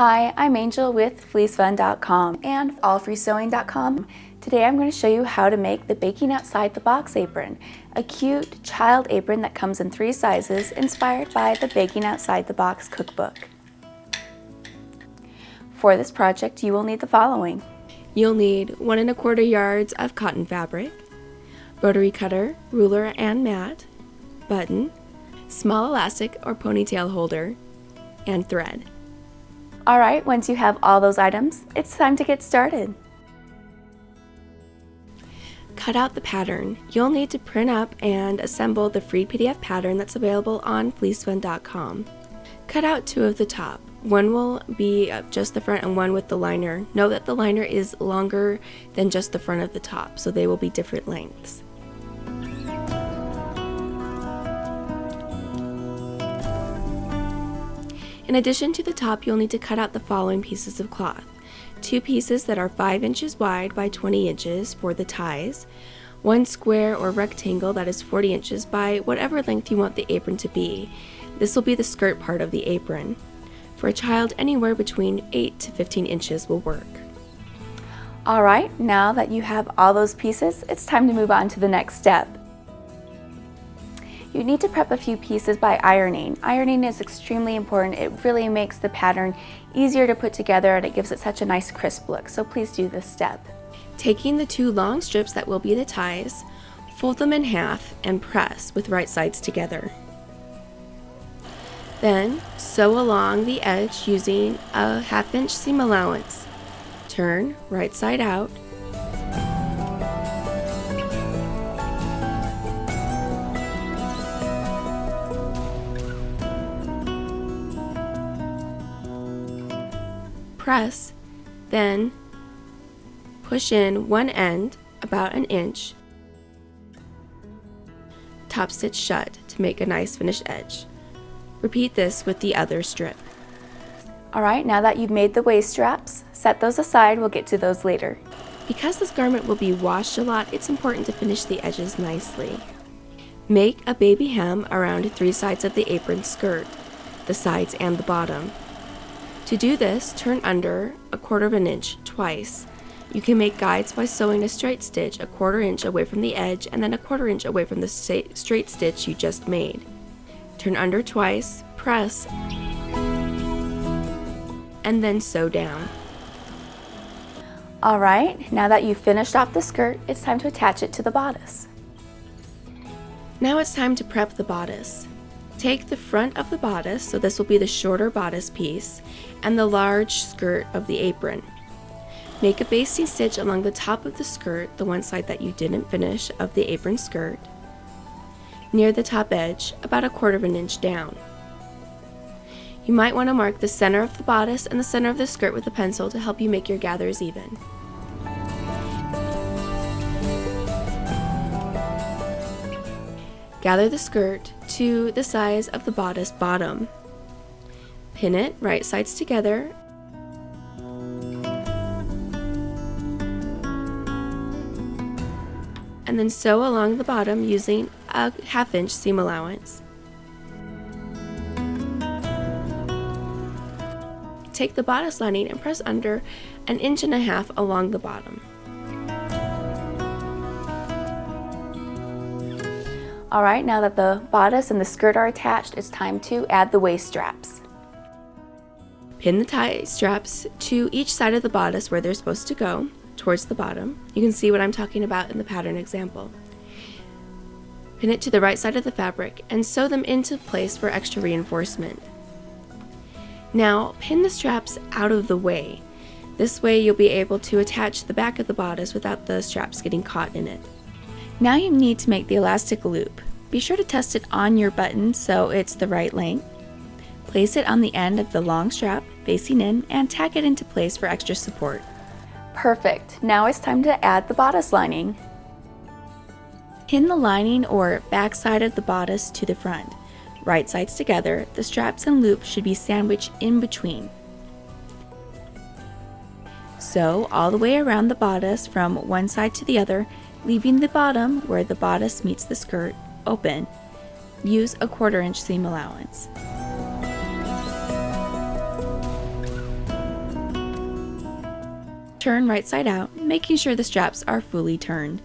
Hi, I'm Angel with fleecefun.com and allfreesewing.com. Today I'm going to show you how to make the Baking Outside the Box apron, a cute child apron that comes in 3 sizes inspired by the Baking Outside the Box cookbook. For this project you will need the following. You'll need 1 1/4 yards of cotton fabric, rotary cutter, ruler and mat, button, small elastic or ponytail holder, and thread. Alright, once you have all those items, it's time to get started. Cut out the pattern. You'll need to print up and assemble the free PDF pattern that's available on fleecefun.com. Cut out 2 of the top. One will be just the front and one with the liner. Note that the liner is longer than just the front of the top, so they will be different lengths. In addition to the top, you'll need to cut out the following pieces of cloth. 2 pieces that are 5 inches wide by 20 inches for the ties, 1 square or rectangle that is 40 inches by whatever length you want the apron to be. This will be the skirt part of the apron. For a child, anywhere between 8 to 15 inches will work. Alright, now that you have all those pieces, it's time to move on to the next step. You need to prep a few pieces by ironing. Ironing is extremely important. It really makes the pattern easier to put together and it gives it such a nice crisp look, so please do this step. Taking the 2 long strips that will be the ties, fold them in half and press with right sides together. Then sew along the edge using a 1/2 inch seam allowance. Turn right side out. Press, then push in one end about 1 inch, top stitch shut to make a nice finished edge. Repeat this with the other strip. Alright, now that you've made the waist straps, set those aside, we'll get to those later. Because this garment will be washed a lot, it's important to finish the edges nicely. Make a baby hem around 3 sides of the apron skirt, the sides and the bottom. To do this, turn under 1/4 inch twice. You can make guides by sewing a straight stitch 1/4 inch away from the edge and then 1/4 inch away from the straight stitch you just made. Turn under twice, press, and then sew down. Alright, now that you've finished off the skirt, it's time to attach it to the bodice. Now it's time to prep the bodice. Take the front of the bodice, so this will be the shorter bodice piece, and the large skirt of the apron. Make a basting stitch along the top of the skirt, the one side that you didn't finish of the apron skirt, near the top edge, about 1/4 inch down. You might want to mark the center of the bodice and the center of the skirt with a pencil to help you make your gathers even. Gather the skirt to the size of the bodice bottom. Pin it right sides together and then sew along the bottom using a 1/2 inch seam allowance. Take the bodice lining and press under 1.5 inches along the bottom. Alright, now that the bodice and the skirt are attached, it's time to add the waist straps. Pin the tie straps to each side of the bodice where they're supposed to go, towards the bottom. You can see what I'm talking about in the pattern example. Pin it to the right side of the fabric and sew them into place for extra reinforcement. Now pin the straps out of the way. This way you'll be able to attach the back of the bodice without the straps getting caught in it. Now you need to make the elastic loop. Be sure to test it on your button so it's the right length. Place it on the end of the long strap, facing in, and tack it into place for extra support. Perfect! Now it's time to add the bodice lining. Pin the lining or back side of the bodice to the front. Right sides together, the straps and loop should be sandwiched in between. Sew all the way around the bodice from one side to the other, leaving the bottom, where the bodice meets the skirt, open. Use a 1/4 inch seam allowance. Turn right side out, making sure the straps are fully turned.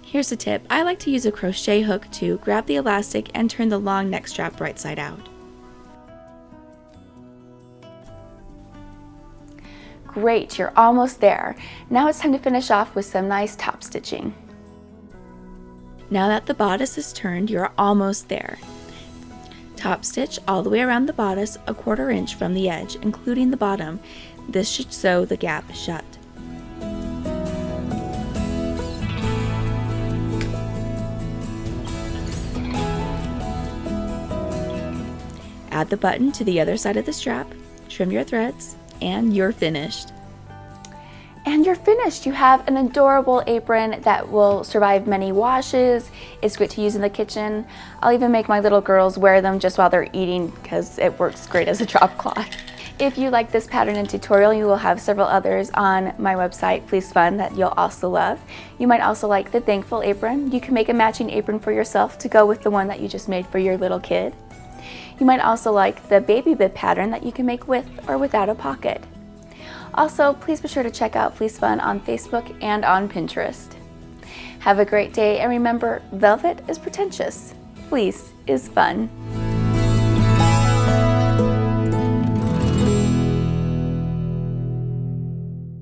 Here's a tip. I like to use a crochet hook to grab the elastic and turn the long neck strap right side out. Great, you're almost there. Now it's time to finish off with some nice top stitching. Now that the bodice is turned, you're almost there. Top stitch all the way around the bodice, a 1/4 inch from the edge, including the bottom. This should sew the gap shut. Add the button to the other side of the strap, trim your threads, and you're finished. And you're finished! You have an adorable apron that will survive many washes. It's great to use in the kitchen. I'll even make my little girls wear them just while they're eating because it works great as a drop cloth. If you like this pattern and tutorial, you will have several others on my website, Fleece Fun, that you'll also love. You might also like the Thankful apron. You can make a matching apron for yourself to go with the one that you just made for your little kid. You might also like the baby bib pattern that you can make with or without a pocket. Also, please be sure to check out Fleece Fun on Facebook and on Pinterest. Have a great day, and remember, velvet is pretentious, fleece is fun.